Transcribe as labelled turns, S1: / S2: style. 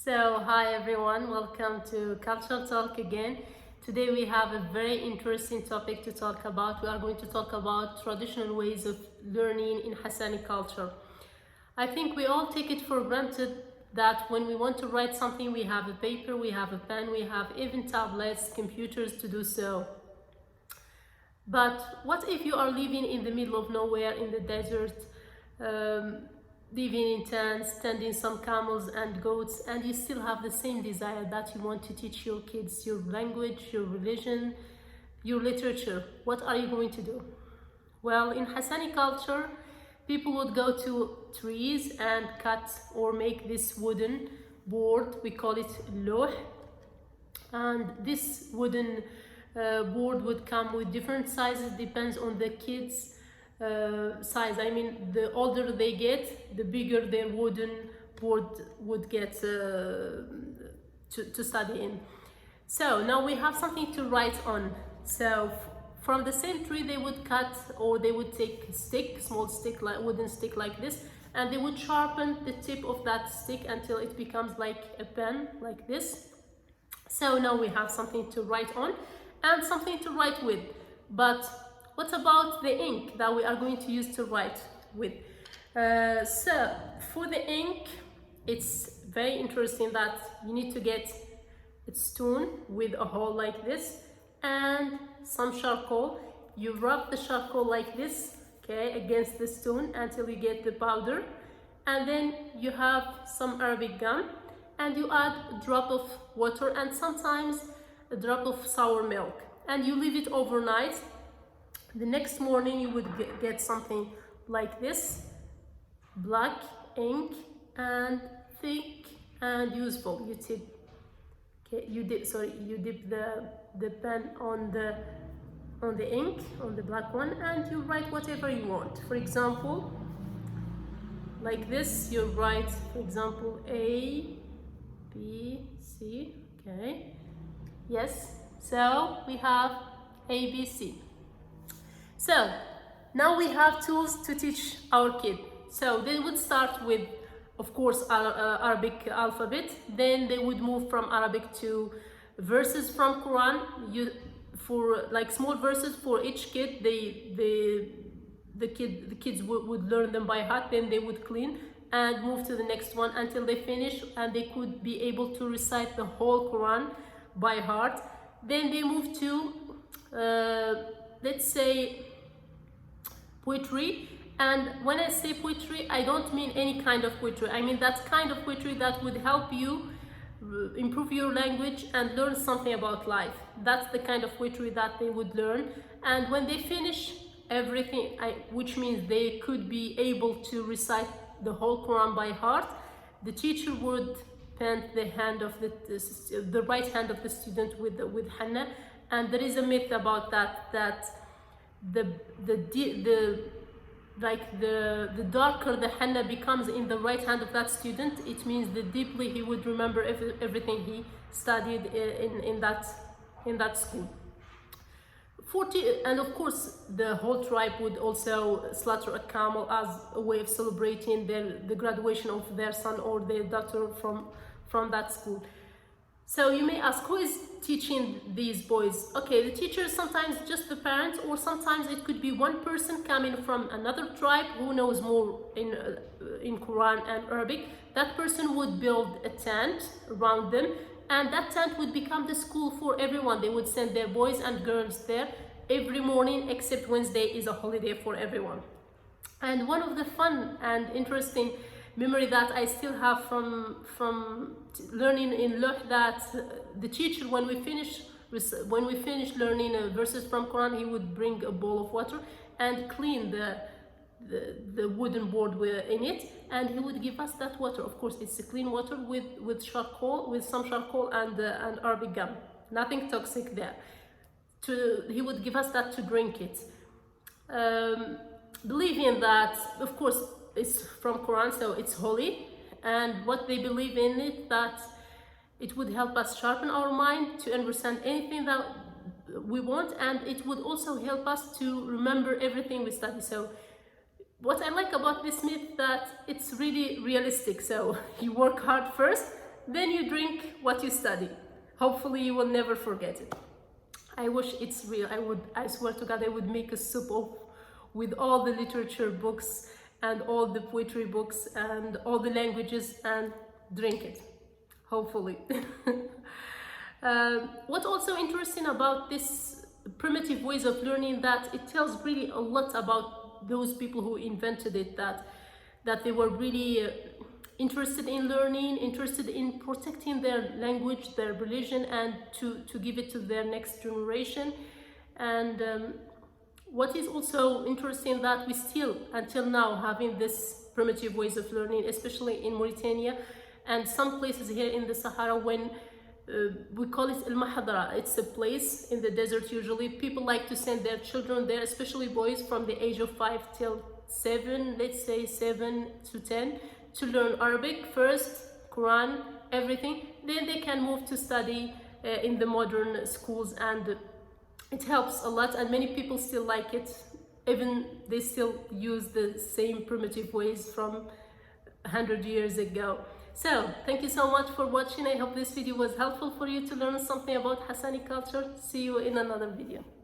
S1: Hi everyone, welcome to Cultural Talk again. Today we have a very interesting topic to talk about. We are going to talk about traditional ways of learning in Hassany culture. I think we all take it for granted that when we want to write something, we have a paper, we have a pen, we have even tablets, computers to do so. But what if you are living in the middle of nowhere in the desert, living in tents, tending some camels and goats, and you still have the same desire that you want to teach your kids your language, your religion, your literature? What are you going to do? Well, in Hassani culture, people would go to trees and cut or make this wooden board. We call it loh. And this wooden board would come with different sizes, depends on the kids' size. I mean, the older they get, the bigger their wooden board would get to study in. So now we have something to write on. So from the same tree they would cut, or they would take a stick, small stick, like wooden stick like this, and they would sharpen the tip of that stick until it becomes like a pen, like this. So now we have something to write on and something to write with. But what about the ink that we are going to use to write with? So for the ink, it's very interesting that you need to get a stone with a hole like this and some charcoal. You rub the charcoal like this, okay, against the stone until you get the powder, and then you have some Arabic gum, and you add a drop of water and sometimes a drop of sour milk, and you leave it overnight. The next morning you would get something like this, black ink and thick and useful. You dip the pen on the ink, on the black one, and you write whatever you want. For example, like this, you write, for example, A, B, C, okay, yes, so we have A, B, C. So now we have tools to teach our kid. So they would start with, of course, Arabic alphabet. Then they would move from Arabic to verses from Quran. For like small verses for each kid. The kids would learn them by heart. Then they would clean and move to the next one until they finish, and they could be able to recite the whole Quran by heart. Then they move to let's say poetry. And when I say poetry, I don't mean any kind of poetry. I mean that kind of poetry that would help you improve your language and learn something about life. That's the kind of poetry that they would learn. And when they finish everything, which means they could be able to recite the whole Quran by heart, the teacher would paint the hand of the right hand of the student with henna. And there is a myth about that the darker the henna becomes in the right hand of that student, it means the deeply he would remember everything he studied in that school. And of course the whole tribe would also slaughter a camel as a way of celebrating the graduation of their son or their daughter from that school. So you may ask, who is teaching these boys? Okay, the teacher is sometimes just the parents, or sometimes it could be one person coming from another tribe who knows more in Quran and Arabic. That person would build a tent around them, and that tent would become the school for everyone. They would send their boys and girls there every morning, except Wednesday is a holiday for everyone. And one of the fun and interesting memory that I still have from learning in Loh, that the teacher, when we finish learning verses from Quran, he would bring a bowl of water and clean the wooden board in it, and he would give us that water. Of course, it's a clean water with charcoal, with some charcoal and Arabic gum. Nothing toxic there. He would give us that to drink it. Believing that, of course, it's from Quran, so it's holy, and what they believe in it, that it would help us sharpen our mind to understand anything that we want, and it would also help us to remember everything we study. So what I like about this myth, that it's really realistic. So you work hard first, then you drink what you study. Hopefully you will never forget it. I wish it's real. I swear to God, I would make a soup with all the literature books and all the poetry books and all the languages and drink it, hopefully. What also interesting about this primitive ways of learning, that it tells really a lot about those people who invented it, that they were really interested in learning, interested in protecting their language, their religion, and to give it to their next generation. And what is also interesting, that we still until now having this primitive ways of learning, especially in Mauritania and some places here in the Sahara. When we call it al-Mahadara, it's a place in the desert. Usually people like to send their children there, especially boys from the age of 5 till 7, let's say 7 to 10, to learn Arabic first, Quran, everything. Then they can move to study in the modern schools, and it helps a lot, and many people still like it. Even they still use the same primitive ways from 100 years ago. So thank you so much for watching. I hope this video was helpful for you to learn something about Hassany culture. See you in another video.